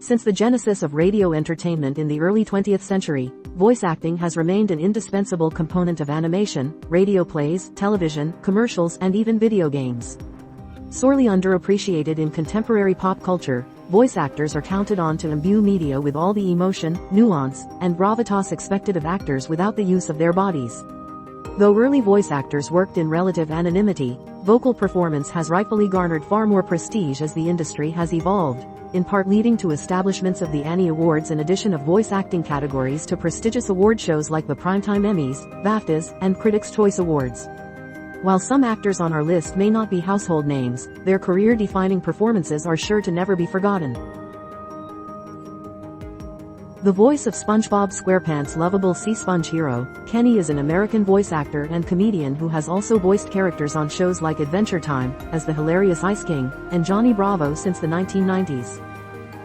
Since the genesis of radio entertainment in the early 20th century, voice acting has remained an indispensable component of animation, radio plays, television, commercials, and even video games. Sorely underappreciated in contemporary pop culture, voice actors are counted on to imbue media with all the emotion, nuance, and gravitas expected of actors without the use of their bodies. Though early voice actors worked in relative anonymity, vocal performance has rightfully garnered far more prestige as the industry has evolved, in part leading to establishments of the Annie Awards and addition of voice acting categories to prestigious award shows like the Primetime Emmys, BAFTAs, and Critics' Choice Awards. While some actors on our list may not be household names, their career-defining performances are sure to never be forgotten. The voice of SpongeBob SquarePants' lovable sea sponge hero, Kenny, is an American voice actor and comedian who has also voiced characters on shows like Adventure Time, as the hilarious Ice King, and Johnny Bravo since the 1990s.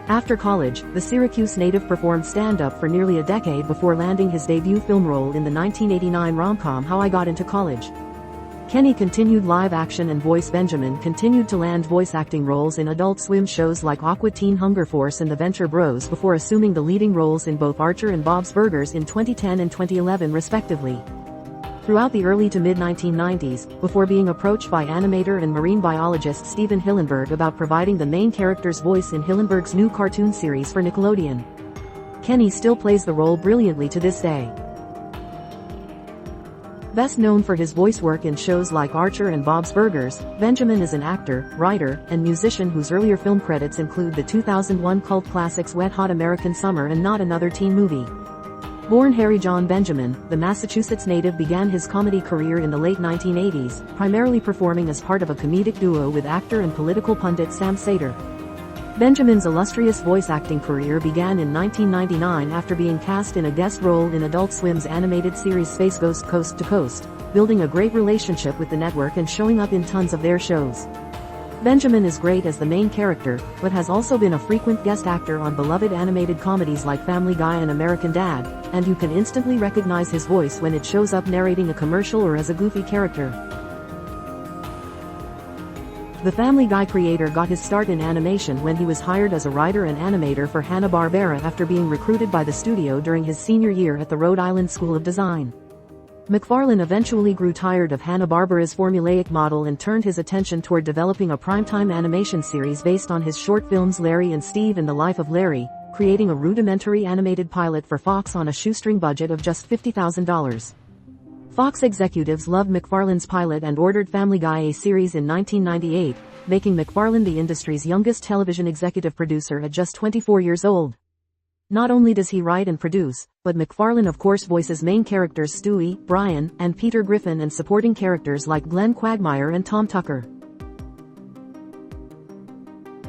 After college, the Syracuse native performed stand-up for nearly a decade before landing his debut film role in the 1989 rom-com How I Got Into College. Kenny continued live action and voice. Benjamin continued to land voice acting roles in Adult Swim shows like Aqua Teen Hunger Force and The Venture Bros before assuming the leading roles in both Archer and Bob's Burgers in 2010 and 2011 respectively. Throughout the early to mid-1990s, before being approached by animator and marine biologist Stephen Hillenburg about providing the main character's voice in Hillenburg's new cartoon series for Nickelodeon, Kenny still plays the role brilliantly to this day. Best known for his voice work in shows like Archer and Bob's Burgers, Benjamin is an actor, writer, and musician whose earlier film credits include the 2001 cult classics Wet Hot American Summer and Not Another Teen Movie. Born Harry John Benjamin, the Massachusetts native began his comedy career in the late 1980s, primarily performing as part of a comedic duo with actor and political pundit Sam Seder. Benjamin's illustrious voice acting career began in 1999 after being cast in a guest role in Adult Swim's animated series Space Ghost Coast to Coast, building a great relationship with the network and showing up in tons of their shows. Benjamin is great as the main character, but has also been a frequent guest actor on beloved animated comedies like Family Guy and American Dad, and you can instantly recognize his voice when it shows up narrating a commercial or as a goofy character. The Family Guy creator got his start in animation when he was hired as a writer and animator for Hanna-Barbera after being recruited by the studio during his senior year at the Rhode Island School of Design. McFarlane eventually grew tired of Hanna-Barbera's formulaic model and turned his attention toward developing a primetime animation series based on his short films Larry and Steve and the Life of Larry, creating a rudimentary animated pilot for Fox on a shoestring budget of just $50,000. Fox executives loved McFarlane's pilot and ordered Family Guy a series in 1998, making McFarlane the industry's youngest television executive producer at just 24 years old. Not only does he write and produce, but McFarlane of course voices main characters Stewie, Brian, and Peter Griffin and supporting characters like Glenn Quagmire and Tom Tucker.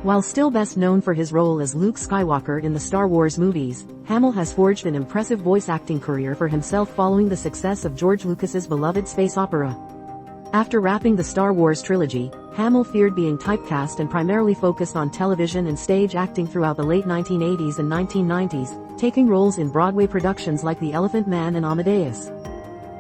While still best known for his role as Luke Skywalker in the Star Wars movies, Hamill has forged an impressive voice acting career for himself following the success of George Lucas's beloved space opera. After wrapping the Star Wars trilogy, Hamill feared being typecast and primarily focused on television and stage acting throughout the late 1980s and 1990s, taking roles in Broadway productions like The Elephant Man and Amadeus.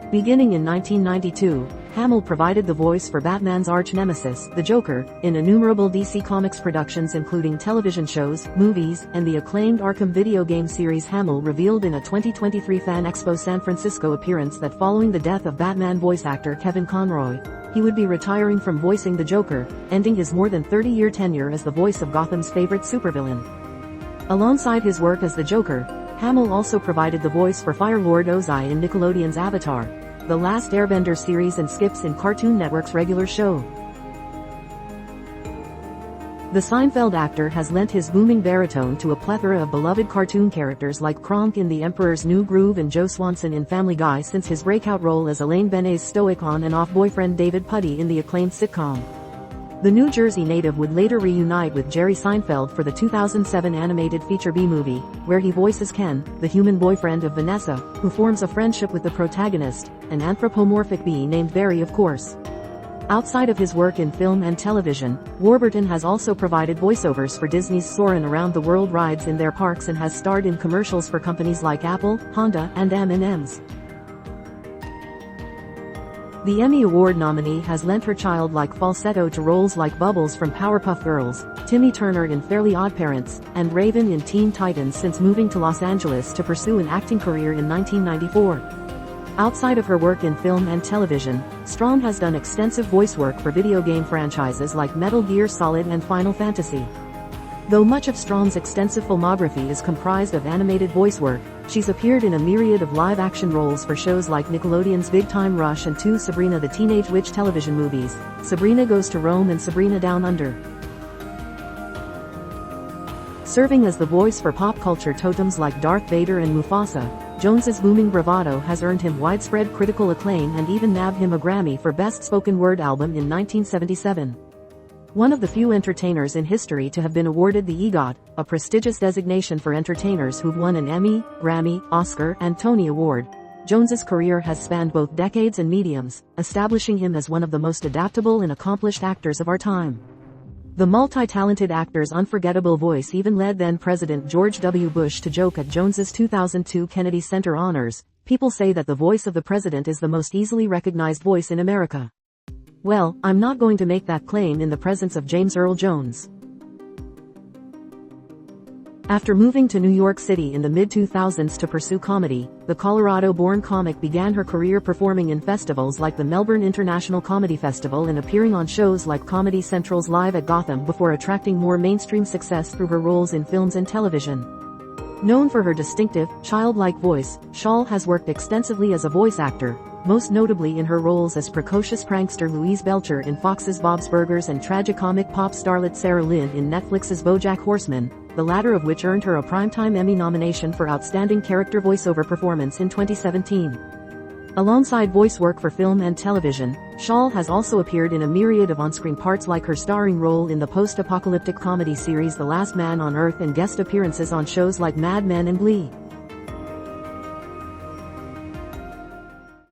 Beginning in 1992, Hamill provided the voice for Batman's arch-nemesis, the Joker, in innumerable DC Comics productions including television shows, movies, and the acclaimed Arkham video game series. Hamill revealed in a 2023 Fan Expo San Francisco appearance that following the death of Batman voice actor Kevin Conroy, he would be retiring from voicing the Joker, ending his more than 30-year tenure as the voice of Gotham's favorite supervillain. Alongside his work as the Joker, Hamill also provided the voice for Fire Lord Ozai in Nickelodeon's Avatar: The Last Airbender series and skips in Cartoon Network's regular show. The Seinfeld actor has lent his booming baritone to a plethora of beloved cartoon characters like Kronk in The Emperor's New Groove and Joe Swanson in Family Guy since his breakout role as Elaine Benet's stoic on and off boyfriend David Puddy in the acclaimed sitcom. The New Jersey native would later reunite with Jerry Seinfeld for the 2007 animated feature B-movie, where he voices Ken, the human boyfriend of Vanessa, who forms a friendship with the protagonist, an anthropomorphic bee named Barry of course. Outside of his work in film and television, Warburton has also provided voiceovers for Disney's Soarin' Around the World rides in their parks and has starred in commercials for companies like Apple, Honda, and M&M's. The Emmy Award nominee has lent her childlike falsetto to roles like Bubbles from Powerpuff Girls, Timmy Turner in Fairly OddParents, and Raven in Teen Titans since moving to Los Angeles to pursue an acting career in 1994. Outside of her work in film and television, Strong has done extensive voice work for video game franchises like Metal Gear Solid and Final Fantasy. Though much of Strong's extensive filmography is comprised of animated voice work, she's appeared in a myriad of live-action roles for shows like Nickelodeon's Big Time Rush and two Sabrina the Teenage Witch television movies, Sabrina Goes to Rome and Sabrina Down Under. Serving as the voice for pop culture totems like Darth Vader and Mufasa, Jones's booming bravado has earned him widespread critical acclaim and even nabbed him a Grammy for Best Spoken Word Album in 1977. One of the few entertainers in history to have been awarded the EGOT, a prestigious designation for entertainers who've won an Emmy, Grammy, Oscar, and Tony Award, Jones's career has spanned both decades and mediums, establishing him as one of the most adaptable and accomplished actors of our time. The multi-talented actor's unforgettable voice even led then-President George W. Bush to joke at Jones's 2002 Kennedy Center honors, "People say that the voice of the president is the most easily recognized voice in America. Well, I'm not going to make that claim in the presence of James Earl Jones." After moving to New York City in the mid-2000s to pursue comedy, the Colorado-born comic began her career performing in festivals like the Melbourne International Comedy Festival and appearing on shows like Comedy Central's Live at Gotham before attracting more mainstream success through her roles in films and television. Known for her distinctive, childlike voice, Shawl has worked extensively as a voice actor, most notably in her roles as precocious prankster Louise Belcher in Fox's Bob's Burgers and tragicomic pop starlet Sarah Lynn in Netflix's BoJack Horseman, the latter of which earned her a Primetime Emmy nomination for Outstanding Character Voiceover Performance in 2017. Alongside voice work for film and television, Shawl has also appeared in a myriad of on-screen parts like her starring role in the post-apocalyptic comedy series The Last Man on Earth and guest appearances on shows like Mad Men and Glee.